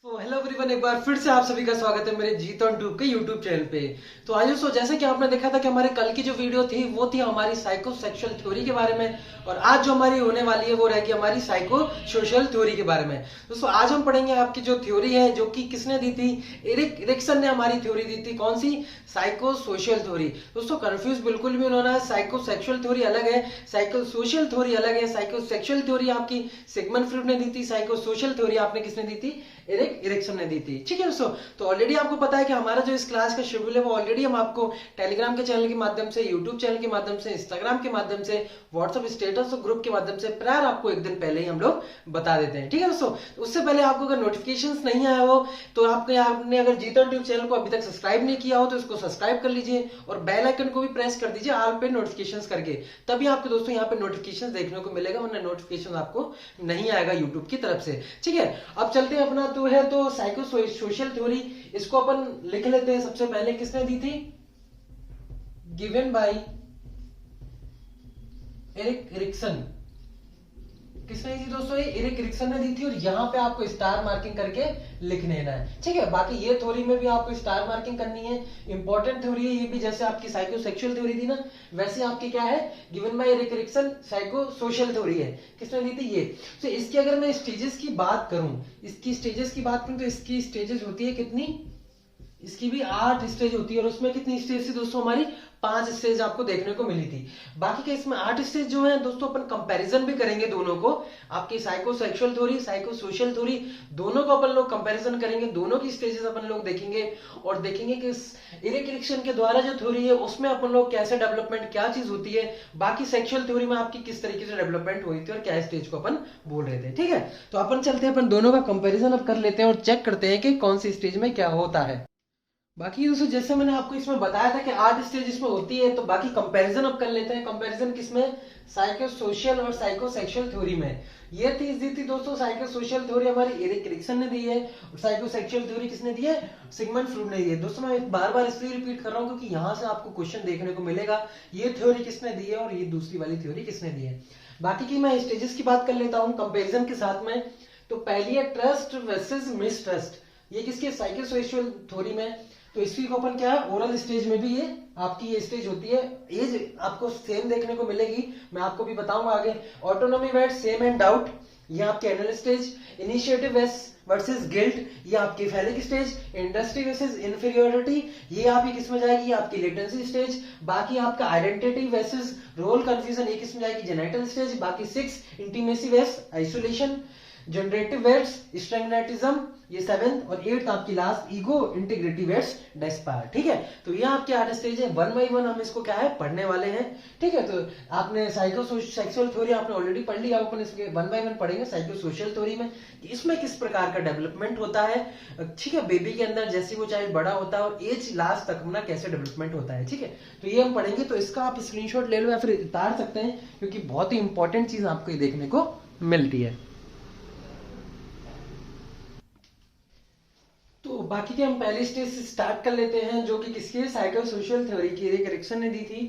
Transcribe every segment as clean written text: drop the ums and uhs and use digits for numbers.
तो hello everyone, एक बार फिर से आप सभी का स्वागत है मेरे जीत ऑन ट्यूब के यूट्यूब चैनल पे। तो आज दोस्तों, जैसे कि आपने देखा था कि हमारे कल की जो वीडियो थी वो थी हमारी साइको सेक्सुअल थ्योरी के बारे में, और आज जो हमारी होने वाली है वो रहेगी हमारी साइको सोशल थ्योरी के बारे में। दोस्तों आज हम पढ़ेंगे आपकी जो थ्योरी है जो कि किसने दी थी, एरिक एरिक्सन ने हमारी थ्योरी दी थी। कौन सी? Psycho social theory. दोस्तों कंफ्यूज बिल्कुल भी होना है, साइको सेक्सुअल थ्योरी अलग है, साइको सोशल थ्योरी अलग है। साइको सेक्सुअल थ्योरी आपकी सिगमंड फ्रॉइड ने दी थी, साइको सोशल थ्योरी आपने किसने दी थी? एरिक एरिक्सन ने दी थी। ठीक है दोस्तों, तो ऑलरेडी आपको पता है कि हमारा जो इस क्लास का शेड्यूल है वो ऑलरेडी हम आपको टेलीग्राम के चैनल के माध्यम से, यूट्यूब चैनल के माध्यम से, इंस्टाग्राम के माध्यम से, व्हाट्सएप स्टेटस और ग्रुप के माध्यम से प्रायर आपको एक दिन पहले ही हम लोग बता देते हैं। ठीक है दोस्तों, तो उससे पहले आपको अगर नोटिफिकेशंस नहीं आया हो तो आपने अगर जीतन ट्यूब चैनल को अभी तक सब्सक्राइब नहीं किया हो तो इसको सब्सक्राइब कर लीजिए और बेल आइकन को भी प्रेस कर दीजिए ऑल पे नोटिफिकेशंस करके, तभी आपको दोस्तों यहाँ पे नोटिफिकेशन देखने को मिलेगा, वरना नोटिफिकेशन आपको नहीं आएगा यूट्यूब की तरफ से। ठीक है, अब चलते हैं अपना तो है तो साइको सोशल थ्योरी, इसको अपन लिख लेते हैं। सबसे पहले किसने दी थी? Given by Erik Erikson. किसने दी थी दोस्तों? ये एरिक एरिक्सन ने दी थी, और यहाँ पे आपको स्टार मार्किंग करके लिख लेना है। ठीक है, बाकी ये थ्योरी में भी आपको स्टार मार्किंग करनी है, इंपॉर्टेंट थ्योरी है ये भी। जैसे आपकी साइको सेक्सुअल थ्योरी थी ना, वैसे आपकी क्या है? Given by Erik Erikson psycho social theory है। किसने दी थी? ये। तो इसकी अगर मैं स्टेजेस की बात करूं, इसकी स्टेजेस की बात करूं तो इसकी स्टेजेस होती है कितनी? इसकी भी 8 स्टेज होती है, और उसमें कितनी स्टेज थी दोस्तों? हमारी 5 स्टेज आपको देखने को मिली थी। बाकी के इसमें 8 स्टेज जो है दोस्तों, अपन कंपैरिजन भी करेंगे दोनों को, आपकी psycho sexual theory, psycho social theory, दोनों को अपन लोग कंपैरिजन करेंगे, दोनों की स्टेजेस अपन लोग देखेंगे, और देखेंगे कि एरिक एरिक्सन के द्वारा जो थ्योरी है उसमें अपन लोग कैसे डेवलपमेंट, क्या चीज होती है, बाकी सेक्सुअल थ्योरी में आपकी किस तरीके से डेवलपमेंट हुई थी और क्या स्टेज को अपन बोल रहे थे। ठीक है, तो अपन चलते हैं, अपन दोनों का कंपेरिजन अब कर लेते हैं और चेक करते हैं कि कौन सी स्टेज में क्या होता है। बाकी दोस्तों जैसे मैंने आपको इसमें बताया था कि 8 स्टेज इसमें होती है, तो बाकी कंपैरिजन अब कर लेते हैं। कंपैरिजन किसमें? साइको सोशल और साइको सेक्सुअल थ्योरी में। ये दी थी दोस्तों साइको सोशल थ्योरी हमारी एरिक एरिक्सन ने दी है, और साइको सेक्सुअल थ्योरी किसने दी है? सिगमंड फ्रॉइड ने दी है। दोस्तों मैं बार बार इसलिए रिपीट कर रहा हूँ क्योंकि यहाँ से आपको क्वेश्चन देखने को मिलेगा, ये थ्योरी किसने दी है और ये दूसरी वाली थ्योरी किसने दी है। बाकी की मैं स्टेजेस की बात कर लेता हूँ कंपेरिजन के साथ में। तो पहली है ट्रस्ट वर्सेस मिसट्रस्ट। ये किसके? साइको सोशल थ्योरी में। तो इसी को अपन क्या है, ओरल स्टेज में भी ये आपकी ये स्टेज होती है। एज आपको सेम देखने को मिलेगी, मैं आपको भी बताऊंगा आगे। Autonomy word same and doubt, ये आपके anal stage. Initiative versus guilt, ये आपकी phallic stage. Industry versus inferiority, ये आपकी किसमें जाएगी? आपकी लेटेंसी स्टेज। बाकी आपका आइडेंटिटी वर्सेस रोल कंफ्यूजन, ये किसमें जाएगी? Genital stage. बाकी 6 intimacy versus isolation. Generative versus stagnation, ये 7th, और 8th आपकी last ego integrity versus despair. ठीक है, तो ये आपके 8 स्टेज है। 1 बाय 1 हम इसको क्या है पढ़ने वाले हैं। ठीक है, तो आपने साइको सेक्सुअल थ्योरी आपने ऑलरेडी पढ़ लिया, अपन इसके 1 बाय 1 पढ़ेंगे साइको सोशल थ्योरी में कि इसमें किस प्रकार का डेवलपमेंट होता है। ठीक है, बेबी के अंदर जैसे वो चाइल्ड बड़ा होता है और एज लास्ट तक अपना कैसे डेवलपमेंट होता है। ठीक है, तो ये हम पढ़ेंगे, तो इसका आप स्क्रीनशॉट ले लो या फिर उतार सकते हैं, क्योंकि बहुत ही इंपॉर्टेंट चीज आपको ये देखने को मिलती है। तो बाकी के हम पहली स्टेज से स्टार्ट कर लेते हैं, जो कि किसकी? साइको सोशल थ्योरी की एरिक एरिक्सन ने दी थी।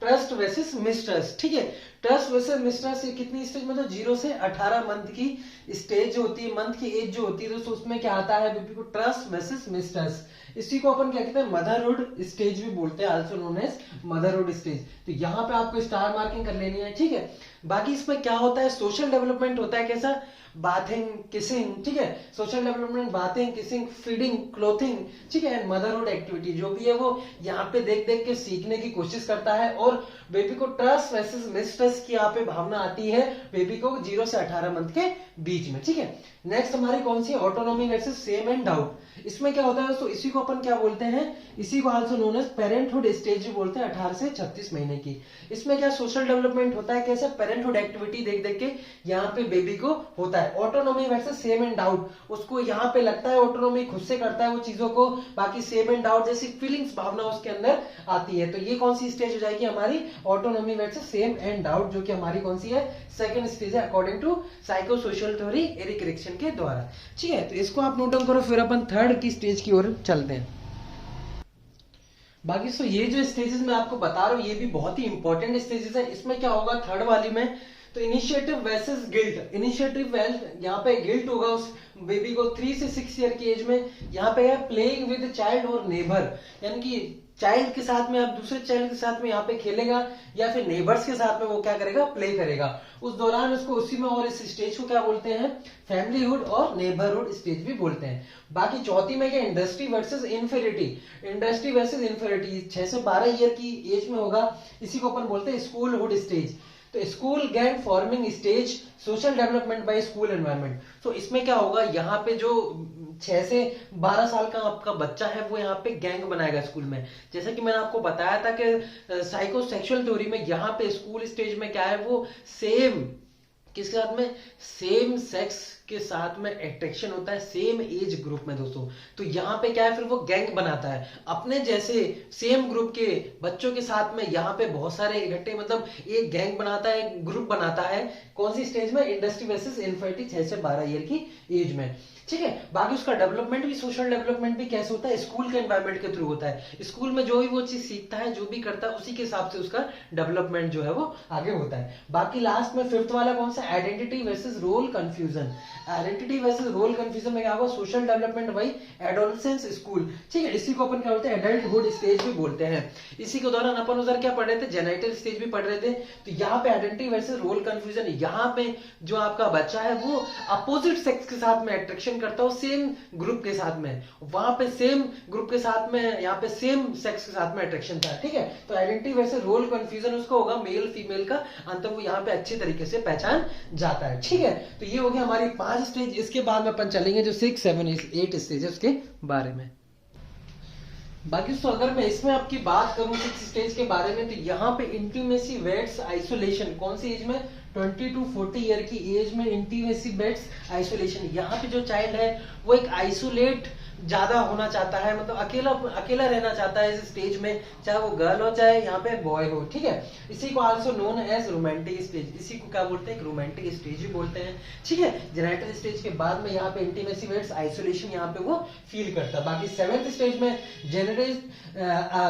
Trust versus mistrust. ठीक है, ट्रस्ट वर्सेस मिसट्रस्ट, ये कितनी स्टेज? मतलब 0 से 18 मंथ की स्टेज जो होती है, मंथ की एज जो होती है दोस्तों, उसमें क्या आता है बेबी को? Trust versus mistrust. इसी को अपन क्या कहते हैं? मदरहुड स्टेज भी बोलते हैं, also known as motherhood stage. तो यहाँ पे आपको स्टार मार्किंग कर लेनी है। ठीक है, बाकी इसमें क्या होता है? सोशल डेवलपमेंट होता है। कैसा? Bathing, kissing. ठीक है, social development, bathing, kissing, feeding, clothing. ठीक है, मदरहुड एक्टिविटी जो भी है वो यहाँ पे देख देख के सीखने की कोशिश करता है, और बेबी को ट्रस्ट वर्सेस मिसट्रस्ट की यहाँ पे भावना आती है बेबी को 0 से 18 मंथ के बीच में। ठीक है, नेक्स्ट हमारी कौन सी? Autonomy versus shame and doubt. इसमें क्या होता है दोस्तों? इसी को अपन क्या बोलते हैं? इसी को also known as parenthood stage भी बोलते हैं, 18 से 36 महीने की। इसमें क्या सोशल डेवलपमेंट होता है? कैसे? पेरेंटहुड एक्टिविटी देख देख के यहाँ पे बेबी को होता है। Autonomy versus shame and doubt, उसको यहाँ पे लगता है ऑटोनॉमी, खुद से करता है वो चीजों को। बाकी सेम एंड डाउट जैसी फीलिंग्स, भावना उसके अंदर आती है। तो ये कौन सी स्टेज हो जाएगी हमारी? Autonomy versus shame and doubt, जो कि हमारी कौन सी है? सेकंड स्टेज है according to psycho social theory Erik Erikson के द्वारा। ठीक है, तो इसको आप नोट डाउन करो, फिर अपन थर्ड की स्टेज की ओर चलते हैं। बाकी ये जो स्टेजेस मैं आपको बता रहा हूँ ये भी बहुत ही इंपॉर्टेंट स्टेजेस है। इसमें क्या होगा थर्ड वाली में? तो इनिशिएटिव वर्सेस गिल्ट, इनिशिएटिव यहाँ पे गिल्ट होगा उस बेबी को 3 से 6 ईयर की एज में। यहाँ पे है प्लेइंग विद चाइल्ड और नेबर, यानी कि चाइल्ड के साथ में आप दूसरे चाइल्ड के साथ में यहाँ पे खेलेगा या फिर नेबर्स के साथ में वो क्या करेगा, प्ले करेगा। उस दौरान उसको उसी में, और इस स्टेज को क्या बोलते हैं, फैमिलीहुड और नेबरहुड स्टेज भी बोलते हैं। बाकी चौथी में क्या, industry versus inferiority, industry versus inferiority 6 से 12 ईयर की एज में होगा, इसी को अपन बोलते हैं स्कूलहुड स्टेज। तो school gang forming stage, social development bye school environment. तो इसमें क्या होगा, यहाँ पे जो 6 से 12 साल का आपका बच्चा है वो यहाँ पे गैंग बनाएगा स्कूल में। जैसे कि मैंने आपको बताया था कि साइकोसेक्सुअल थ्योरी में यहाँ पे स्कूल स्टेज में क्या है, वो सेम किसके साथ में, सेम सेक्स के साथ में अट्रैक्शन होता है सेम एज ग्रुप में दोस्तों। तो यहाँ पे क्या है, फिर वो गैंग बनाता है अपने जैसे सेम ग्रुप के बच्चों के साथ में, यहाँ पे बहुत सारे इकट्ठे, मतलब एक गैंग बनाता है, ग्रुप बनाता है। कौन सी स्टेज में, इंडस्ट्री वर्सेस इन्फर्टिलिटी 6 से 12 ईयर की एज में, ठीक है। बाकी उसका डेवलपमेंट भी, सोशल डेवलपमेंट भी कैसे होता है, स्कूल के एनवायरनमेंट के थ्रू होता है। स्कूल में जो भी वो चीज सीखता है, जो भी करता है, उसी के हिसाब से उसका डेवलपमेंट जो है वो आगे होता है। बाकी लास्ट में 5th वाला कौन सा, identity versus role confusion. Identity versus role confusion में क्या होगा, सोशल डेवलपमेंट वही एडोलसेंस स्कूल, ठीक है। इसी को अपन क्या बोलते हैं, एडल्टहुड स्टेज भी बोलते हैं। इसी के दौरान अपन उधर क्या पढ़ रहे थे, जेनाइटल स्टेज भी पढ़ रहे थे। तो यहाँ पे आइडेंटिटी वर्सेस रोल कंफ्यूजन, यहाँ पे जो आपका बच्चा है वो अपोजिट सेक्स के साथ में अट्रैक्शन करता हो सेम ग्रुप के साथ में, वहां पे सेम ग्रुप के साथ में, यहाँ पे सेम सेक्स के साथ में अट्रैक्शन था, ठीक है। तो आइडेंटिटी वर्सेस रोल कंफ्यूजन उसको होगा, मेल फीमेल का अंतर वो यहाँ पे अच्छी तरीके से पहचान जाता है, ठीक है। तो ये हो गया हमारी 5 स्टेज। इसके बाद में अपन चलेंगे जो 6, 7, 8 स्टेज है उसके बारे में। बाकी तो अगर मैं इसमें आपकी बात करूं 6 स्टेज के बारे में, तो यहाँ पे इंटीमेसी वेट्स आइसोलेशन, कौन सी एज में, 20 to 40 ईयर की एज में इंटीमेसी बेड्स आइसोलेशन। यहाँ पे जो चाइल्ड है वो एक आइसोलेट ज्यादा होना चाहता है, मतलब अकेला अकेला रहना चाहता है इस स्टेज में, चाहे वो गर्ल हो चाहे यहाँ पे बॉय हो, ठीक है। इसी को also known as romantic stage, इसी को क्या बोलते हैं, रोमांटिक स्टेज भी बोलते हैं, ठीक है। जेनाइटल स्टेज के बाद में यहाँ पे इंटीमेसी वेट्स आइसोलेशन यहाँ पे वो फील करता है। बाकी 7th स्टेज में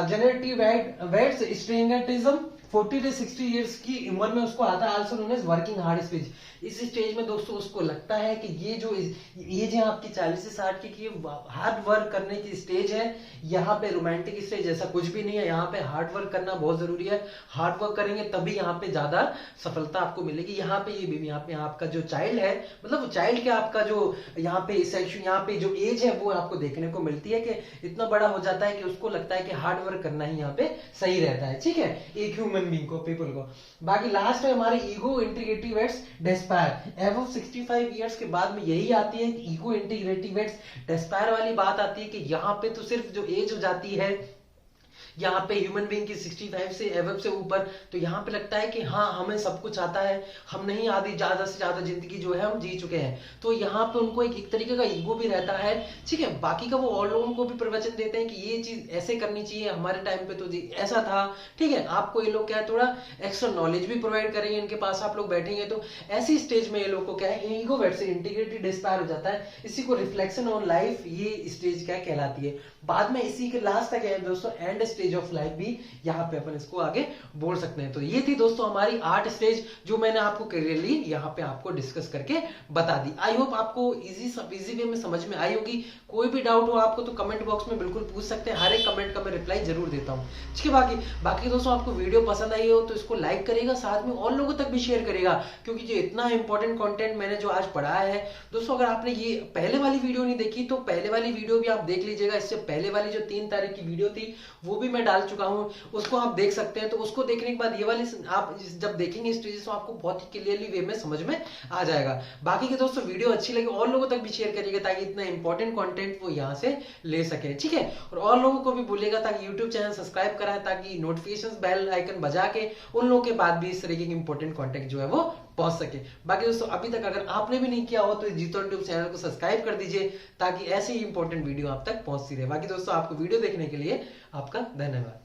जेनरेटिव वेट्स स्ट्रिंगटिज्म 40 से 60 इयर्स की उम्र में उसको आता है, also known as working hard stage. इस स्टेज में दोस्तों उसको लगता है कि ये जो एज है आपकी 40 से 60 की हार्ड वर्क करने की स्टेज है। यहाँ पे रोमांटिक स्टेज ऐसा कुछ भी नहीं है, यहाँ पे हार्ड वर्क करना बहुत जरूरी है। हार्ड वर्क करेंगे तभी यहाँ पे ज्यादा सफलता आपको मिलेगी। यहाँ पे ये बेबी, यहाँ पे आपका जो चाइल्ड है, मतलब चाइल्ड के आपका जो यहाँ पे सेक्शन, यहाँ पे जो एज है वो आपको देखने को मिलती है कि इतना बड़ा हो जाता है कि उसको लगता है कि हार्ड वर्क करना ही यहाँ पे सही रहता है, ठीक है, एक ह्यूमन बीइंग को, पीपल को। बाकी लास्ट है हमारी ego integrative versus despair. Above 65 years के बाद में यही आती है कि ईगो इंटीग्रेटिव वेट्स डेस्पायर वाली बात आती है कि यहाँ पे तो सिर्फ जो एज हो जाती है यहाँ पे ह्यूमन बीइंग की 65 से एवब से ऊपर, तो यहाँ पे लगता है कि हाँ हमें सब कुछ आता है, हम नहीं आधी ज्यादा से ज्यादा जिंदगी जो है हम जी चुके हैं। तो यहाँ पे उनको एक तरीके का ईगो भी रहता है, ठीक है। बाकी का वो और लोगों को भी प्रवचन देते हैं कि ये चीज ऐसे करनी चाहिए, हमारे टाइम पे तो जी ऐसा था, ठीक है। आपको ये लोग क्या है, थोड़ा एक्स्ट्रा नॉलेज भी प्रोवाइड करेंगे, इनके पास आप लोग बैठेंगे तो ऐसी स्टेज में ये लोग को क्या है, ईगो वेट से इंटीग्रेटेड डिस्पायर हो जाता है। इसी को रिफ्लेक्शन ऑन लाइफ ये स्टेज क्या कहलाती है। बाद में इसी के लास्ट तक है दोस्तों एंड स्टेज ऑफ लाइफ भी यहाँ पे अपन इसको आगे बोल सकते हैं। तो ये थी दोस्तों हमारी 8 स्टेज जो मैंने आपको क्लियरली यहाँ पे आपको डिस्कस करके बता दी। आई होप आपको इजी वे में समझ में आई होगी। कोई भी डाउट हो आपको तो कमेंट बॉक्स में बिल्कुल पूछ सकते हैं, हर एक कमेंट का मैं रिप्लाई जरूर देता हूँ, ठीक है। बाकी दोस्तों आपको वीडियो पसंद आई हो तो इसको लाइक करेगा, साथ में और लोगों तक भी शेयर करेगा, क्योंकि जो इतना इंपॉर्टेंट कंटेंट मैंने जो आज पढ़ाया है दोस्तों, अगर आपने ये पहले वाली वीडियो नहीं देखी तो पहले वाली वीडियो भी आप देख लीजिएगा। इससे पहले वाली जो 3 तारीख की वीडियो थी वो भी मैं डाल चुका हूँ, उसको आप देख सकते हैं। तो उसको देखने के बाद ये वाली आप जब देखेंगे स्टेजेस तो आपको बहुत ही क्लियरली वे में समझ में आ जाएगा। बाकी के दोस्तों वीडियो अच्छी लगी और लोगों तक भी शेयर करिएगा ताकि इतना इंपॉर्टेंट कंटेंट वो यहाँ से ले सके, ठीक है। और लोगों को भी बोलिएगा ताकि यूट्यूब चैनल सब्सक्राइब कराएं, ताकि नोटिफिकेशन बेल आइकन बजा के उन लोगों के बाद भी इस तरीके की इंपॉर्टेंट कंटेंट जो है वो पहुंच सके। बाकी दोस्तों अभी तक अगर आपने भी नहीं किया हो तो जीतो यूट्यूब चैनल को सब्सक्राइब कर दीजिए ताकि ऐसी ही इंपॉर्टेंट वीडियो आप तक पहुंचती रहे। बाकी दोस्तों आपको वीडियो देखने के लिए आपका धन्यवाद।